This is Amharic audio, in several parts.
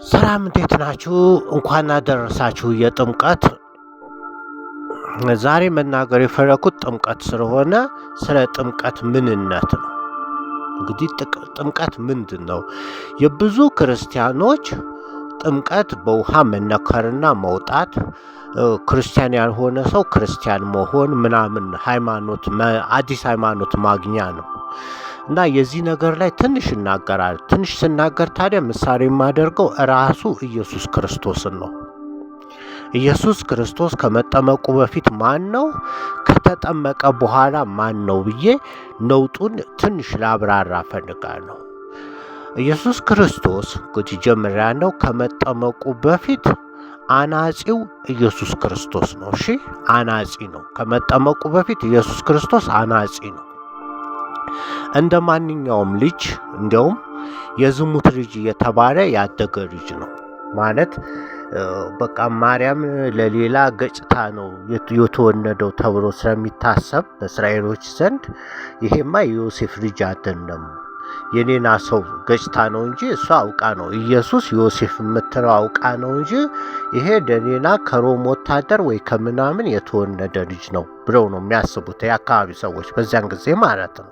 ሰላም እንዴት ናችሁ? እንኳን አደረሳችሁ የጥምቀት። ዛሬ መናገር የፈለኩት ጥምቀት ስለሆነ ስለ ጥምቀት ምንነት ነው። እንግዲህ ጥምቀት ምንድን ነው? የብዙ ክርስቲያኖች ጥምቀት በውሃ መነከርና መውጣት፣ ክርስቲያን ያልሆነ ሰው ክርስቲያን መሆን ምናምን አዲስ ሃይማኖት ማግኛ ነው። እና የዚህ ነገር ላይ ትንሽ እናገራል። ትንሽ ስናገር ታዲያ ምሳሌ የማደርገው ራሱ ኢየሱስ ክርስቶስን ነው። ኢየሱስ ክርስቶስ ከመጠመቁ በፊት ማን ነው? ከተጠመቀ በኋላ ማን ነው ብዬ ነውጡን ትንሽ ላብራራ ፈልጋለሁ። ኢየሱስ ክርስቶስ እንግዲህ ጀምሪያ ነው። ከመጠመቁ በፊት አናጺው ኢየሱስ ክርስቶስ ነው። እሺ፣ አናጺ ነው። ከመጠመቁ በፊት ኢየሱስ ክርስቶስ አናጺ ነው። እንደ ማንኛውም ልጅ እንዲያውም የዝሙት ልጅ የተባለ ያደገ ልጅ ነው ማለት በቃ ማርያም ለሌላ ገጽታ ነው የተወለደው ተብሎ ስለሚታሰብ በእስራኤሎች ዘንድ ይሄማ የዮሴፍ ልጅ አይደለም፣ የኔና ሰው ገጽታ ነው እንጂ እሷ አውቃ ነው ኢየሱስ ዮሴፍ የምትለው አውቃ ነው እንጂ ይሄ ለሌላ ከሮም ወታደር ወይ ከምናምን የተወለደ ልጅ ነው ብለው ነው የሚያስቡት የአካባቢ ሰዎች በዚያን ጊዜ ማለት ነው።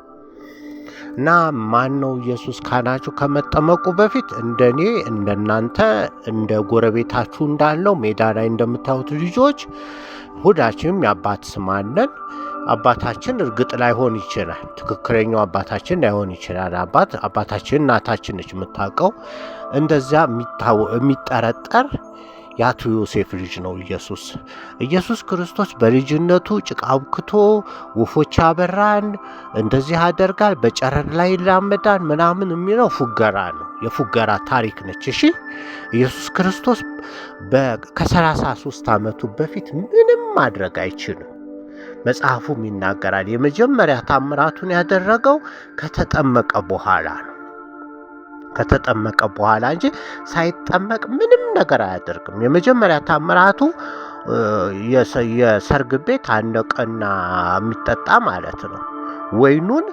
እና ማን ነው ኢየሱስ ካላችሁ ከመጠመቁ በፊት እንደኔ እንደናንተ እንደ ጎረቤታችሁ እንዳለው ሜዳ ላይ እንደምታዩት ልጆች ሁላችንም የአባት ስም አለን። አባታችን እርግጥ ላይሆን ይችላል፣ ትክክለኛው አባታችን ላይሆን ይችላል። አባታችን እናታችን ነች የምታውቀው። እንደዚያ የሚጠረጠር የአቶ ዮሴፍ ልጅ ነው ኢየሱስ። ኢየሱስ ክርስቶስ በልጅነቱ ጭቃ አቡክቶ ወፎች ያበራል፣ እንደዚህ ያደርጋል፣ በጨረር ላይ ይላመዳል ምናምን የሚለው ፉገራ ነው፣ የፉገራ ታሪክ ነች። እሺ፣ ኢየሱስ ክርስቶስ ከ33 ዓመቱ በፊት ምንም ማድረግ አይችልም። መጽሐፉም ይናገራል። የመጀመሪያ ታምራቱን ያደረገው ከተጠመቀ በኋላ ነው። ከተጠመቀ በኋላ እንጂ ሳይጠመቅ ምንም ነገር አያደርግም። የመጀመሪያ ታምራቱ የሰርግ ቤት አነቀና የሚጠጣ ማለት ነው። ወይኑን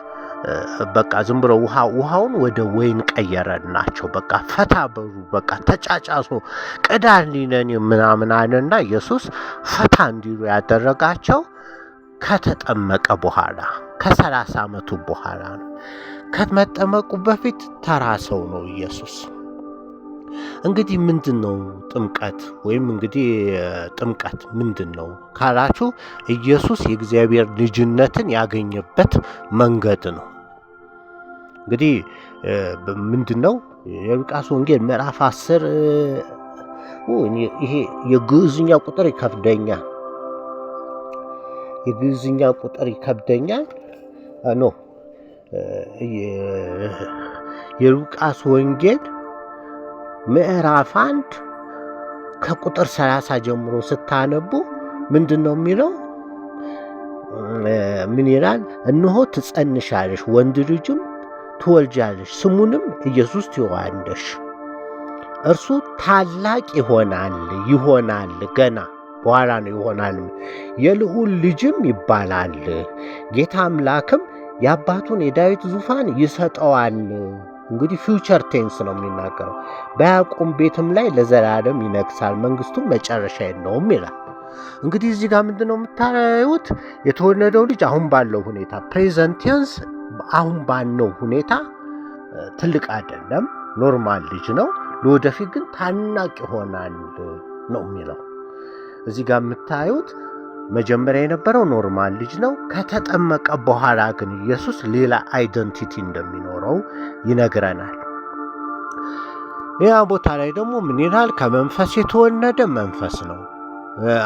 በቃ ዝም ብሎ ውሃውን ወደ ወይን ቀየረናቸው። በቃ ፈታ በሉ፣ በቃ ተጫጫሱ፣ ቅዳልኝ ምናምን አለና ኢየሱስ ፈታ እንዲሉ ያደረጋቸው ከተጠመቀ በኋላ ከ30 ዓመቱ በኋላ ነው። ከመጠመቁ በፊት ተራ ሰው ነው ኢየሱስ። እንግዲህ ምንድን ነው ጥምቀት? ወይም እንግዲህ ጥምቀት ምንድን ነው ካላችሁ ኢየሱስ የእግዚአብሔር ልጅነትን ያገኘበት መንገድ ነው። እንግዲህ ምንድን ነው የሉቃስ ወንጌል ምዕራፍ 10 ይሄ የግዕዝኛ ቁጥር ይከብደኛል። የግዕዝኛ ቁጥር ይከብደኛል ኖ የሉቃስ ወንጌል ምዕራፍ 1 ከቁጥር 30 ጀምሮ ስታነቡ ምንድን ነው የሚለው? ምን ይላል? እነሆ ትጸንሻለሽ፣ ወንድ ልጅም ትወልጃለሽ፣ ስሙንም ኢየሱስ ትይዋለሽ። እርሱ ታላቅ ይሆናል ገና በኋላ ነው ይሆናል፣ የልዑል ልጅም ይባላል። ጌታ አምላክም የአባቱን የዳዊት ዙፋን ይሰጠዋል። እንግዲህ ፊውቸር ቴንስ ነው የሚናገረው። በያዕቆብ ቤትም ላይ ለዘላለም ይነግሳል፣ መንግስቱም መጨረሻ የለውም ይላል። እንግዲህ እዚህ ጋር ምንድነው የምታዩት? የተወለደው ልጅ አሁን ባለው ሁኔታ ፕሬዘንት ቴንስ፣ አሁን ባለው ሁኔታ ትልቅ አይደለም፣ ኖርማል ልጅ ነው። ለወደፊት ግን ታላቅ ይሆናል ነው የሚለው። እዚህ ጋር የምታዩት መጀመሪያ የነበረው ኖርማል ልጅ ነው። ከተጠመቀ በኋላ ግን ኢየሱስ ሌላ አይደንቲቲ እንደሚኖረው ይነግረናል። ሌላ ቦታ ላይ ደግሞ ምን ይላል? ከመንፈስ የተወለደ መንፈስ ነው።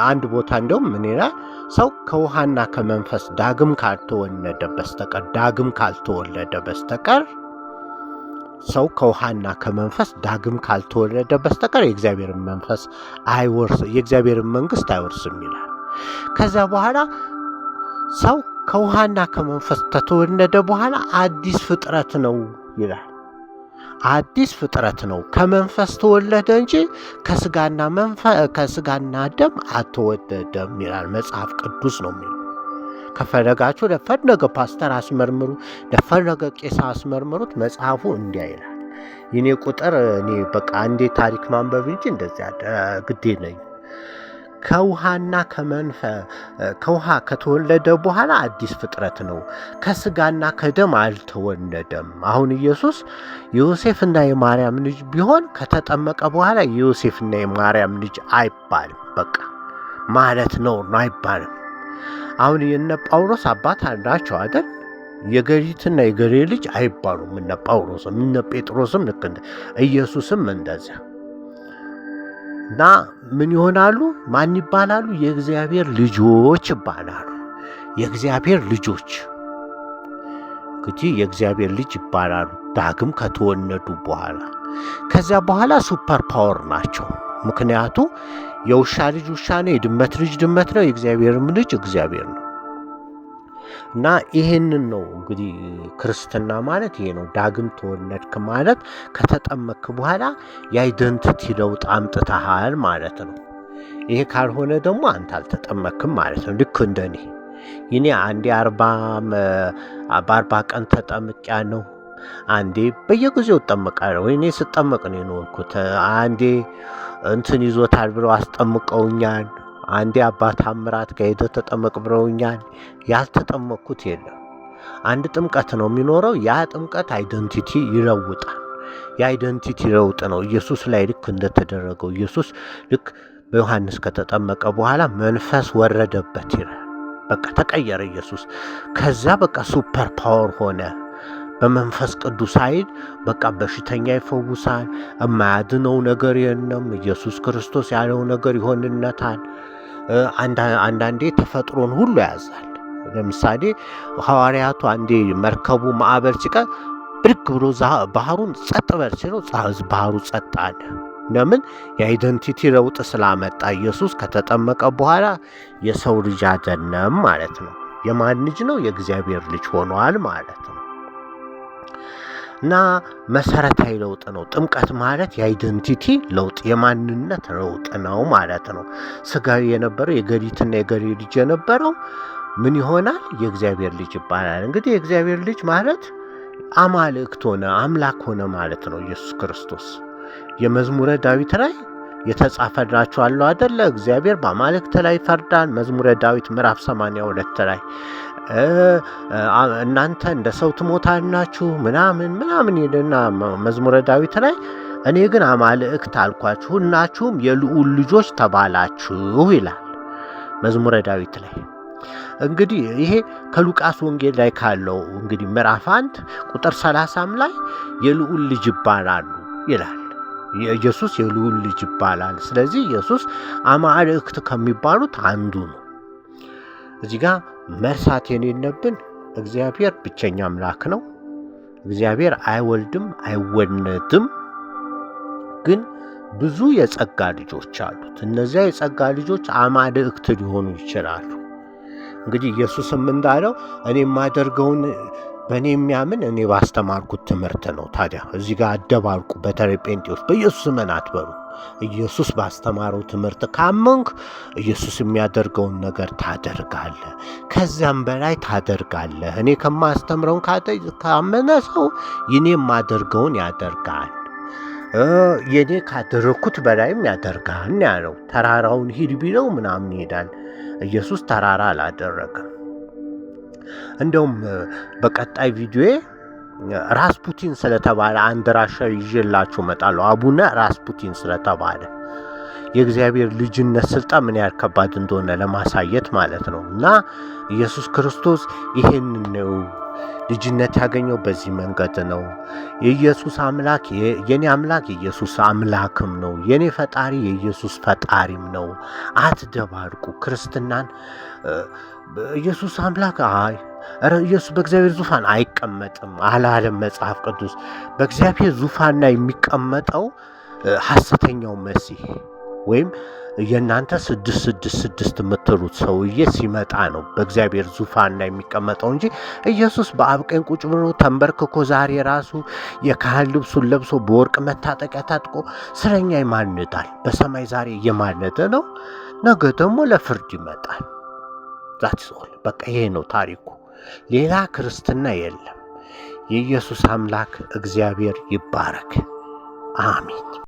አንድ ቦታ እንደውም ምን ይላል? ሰው ከውሃና ከመንፈስ ዳግም ካልተወለደ በስተቀር ሰው ከውሃና ከመንፈስ ዳግም ካልተወለደ በስተቀር የእግዚአብሔርን መንግስት አይወርስም ይላል። ከዛ በኋላ ሰው ከውሃና ከመንፈስ ከተወለደ በኋላ አዲስ ፍጥረት ነው ይላል። አዲስ ፍጥረት ነው፣ ከመንፈስ ተወለደ እንጂ ከስጋና ደም አልተወለደም ይላል መጽሐፍ ቅዱስ ነው የሚለው። ከፈለጋችሁ ለፈለገ ፓስተር አስመርምሩ፣ ለፈለገ ቄስ አስመርምሩት፣ መጽሐፉ እንዲያ ይላል። የኔ ቁጥር እኔ በቃ አንዴ ታሪክ ማንበብ እንጂ እንደዚያ ግዴ ነኝ። ከውሃ ከተወለደ በኋላ አዲስ ፍጥረት ነው። ከስጋና ከደም አልተወለደም። አሁን ኢየሱስ የዮሴፍና የማርያም ልጅ ቢሆን ከተጠመቀ በኋላ የዮሴፍና የማርያም ልጅ አይባልም። በቃ ማለት ነው አይባልም። አሁን የነ ጳውሎስ አባት ናቸው አይደል? የገሪትና የገሬ ልጅ አይባሉም። እነ ጳውሎስም እነ ጴጥሮስም ልክ እንደ ኢየሱስም እንደዚያ እና ምን ይሆናሉ? ማን ይባላሉ? የእግዚአብሔር ልጆች ይባላሉ። የእግዚአብሔር ልጆች እንግዲህ የእግዚአብሔር ልጅ ይባላሉ ዳግም ከተወለዱ በኋላ። ከዚያ በኋላ ሱፐር ፓወር ናቸው። ምክንያቱ የውሻ ልጅ ውሻ ነው፣ የድመት ልጅ ድመት ነው፣ የእግዚአብሔርም ልጅ እግዚአብሔር ነው። እና ይሄንን ነው እንግዲህ ክርስትና ማለት ይሄ ነው። ዳግም ተወለድክ ማለት ከተጠመቅክ በኋላ የአይደንቲቲ ለውጥ አምጥተሃል ማለት ነው። ይሄ ካልሆነ ደግሞ አንተ አልተጠመክም ማለት ነው። ልክ እንደኔ ይኔ አንዴ 40 ቀን ተጠምቂያ ነው። አንዴ በየጊዜው እጠመቃለሁ። እኔ ስጠመቅ ነው የኖርኩት። አንዴ እንትን ይዞታል ብለው አስጠምቀውኛል። አንዴ አባት አምራት ጋር ሄደህ ተጠመቅ ብለውኛል። ያልተጠመቅኩት የለም። አንድ ጥምቀት ነው የሚኖረው። ያ ጥምቀት አይደንቲቲ ይለውጣል። የአይደንቲቲ ለውጥ ነው። ኢየሱስ ላይ ልክ እንደተደረገው ኢየሱስ ልክ በዮሐንስ ከተጠመቀ በኋላ መንፈስ ወረደበት ይላል። በቃ ተቀየረ ኢየሱስ። ከዛ በቃ ሱፐር ፓወር ሆነ። በመንፈስ ቅዱስ ኃይል በቃ በሽተኛ ይፈውሳል። የማያድነው ነገር የለም። ኢየሱስ ክርስቶስ ያለው ነገር ይሆንለታል። አንዳንዴ ተፈጥሮን ሁሉ ያዛል። ለምሳሌ ሐዋርያቱ አንዴ መርከቡ ማዕበል ሲቀር ብድግ ብሎ ባህሩን ጸጥ በል ሲለው ባህሩ ጸጥ አለ። ለምን? የአይደንቲቲ ለውጥ ስላመጣ። ኢየሱስ ከተጠመቀ በኋላ የሰው ልጅ አይደለም ማለት ነው። የማን ልጅ ነው? የእግዚአብሔር ልጅ ሆኗል ማለት ነው። እና መሰረታዊ ለውጥ ነው። ጥምቀት ማለት የአይደንቲቲ ለውጥ የማንነት ለውጥ ነው ማለት ነው። ስጋዊ የነበረው የገሪትና የገሪ ልጅ የነበረው ምን ይሆናል? የእግዚአብሔር ልጅ ይባላል። እንግዲህ የእግዚአብሔር ልጅ ማለት አማልክት ሆነ፣ አምላክ ሆነ ማለት ነው። ኢየሱስ ክርስቶስ የመዝሙረ ዳዊት ላይ የተጻፈላችሁ አለው አይደለ? እግዚአብሔር በአማልክት ላይ ይፈርዳል። መዝሙረ ዳዊት ምዕራፍ 82 ላይ እናንተ እንደ ሰው ትሞታላችሁ ምናምን ይልና መዝሙረ ዳዊት ላይ እኔ ግን አማልክት አልኳችሁ ሁላችሁም የልዑል ልጆች ተባላችሁ ይላል መዝሙረ ዳዊት ላይ። እንግዲህ ይሄ ከሉቃስ ወንጌል ላይ ካለው እንግዲህ ምዕራፍ 1 ቁጥር 30 ላይ የልዑል ልጅ ይባላሉ ይላል። ኢየሱስ የልዑል ልጅ ይባላል። ስለዚህ ኢየሱስ አማልክት ከሚባሉት አንዱ ነው። እዚህ ጋር መርሳት የሌለብን እግዚአብሔር ብቸኛ አምላክ ነው። እግዚአብሔር አይወልድም አይወለድም። ግን ብዙ የጸጋ ልጆች አሉት። እነዚያ የጸጋ ልጆች አማልክት ሊሆኑ ይችላሉ። እንግዲህ ኢየሱስም እንዳለው እኔ የማደርገውን በእኔ የሚያምን እኔ ባስተማርኩት ትምህርት ነው። ታዲያ እዚህ ጋር አደባልቁ። በተለይ ጴንጤዎች በኢየሱስ እመን አትበሉ። ኢየሱስ ባስተማረው ትምህርት ካመንክ ኢየሱስ የሚያደርገውን ነገር ታደርጋለህ፣ ከዚያም በላይ ታደርጋለህ። እኔ ከማስተምረውን ካመነ ሰው የኔ የማደርገውን ያደርጋል፣ የኔ ካደረኩት በላይም ያደርጋል ያለው። ተራራውን ሂድ ቢለው ምናምን ይሄዳል። ኢየሱስ ተራራ አላደረገም። እንደውም በቀጣይ ቪዲዮ ራስፑቲን ስለተባለ አንድ ራሻ ይዤላችሁ እመጣለሁ። አቡነ ራስፑቲን ስለተባለ የእግዚአብሔር ልጅነት ስልጣን ምን ያህል ከባድ እንደሆነ ለማሳየት ማለት ነው። እና ኢየሱስ ክርስቶስ ይሄንን ነው ልጅነት ያገኘው በዚህ መንገድ ነው። የኢየሱስ አምላክ የኔ አምላክ የኢየሱስ አምላክም ነው። የኔ ፈጣሪ የኢየሱስ ፈጣሪም ነው። አትደባርቁ ክርስትናን። ኢየሱስ አምላክ ኢየሱስ በእግዚአብሔር ዙፋን አይቀመጥም አላለም መጽሐፍ ቅዱስ። በእግዚአብሔር ዙፋን ላይ የሚቀመጠው ሐሰተኛው መሲህ ወይም የእናንተ 666 የምትሉት ሰውዬ ሲመጣ ነው በእግዚአብሔር ዙፋን ላይ የሚቀመጠው እንጂ ኢየሱስ በአብ ቀኝ ቁጭ ብሎ ተንበርክኮ ዛሬ ራሱ የካህን ልብሱን ለብሶ በወርቅ መታጠቂያ ታጥቆ ስለኛ ይማልዳል። በሰማይ ዛሬ እየማለደ ነው። ነገ ደግሞ ለፍርድ ይመጣል። ዛት በቃ ይሄ ነው ታሪኩ። ሌላ ክርስትና የለም። የኢየሱስ አምላክ እግዚአብሔር ይባረክ። አሜን።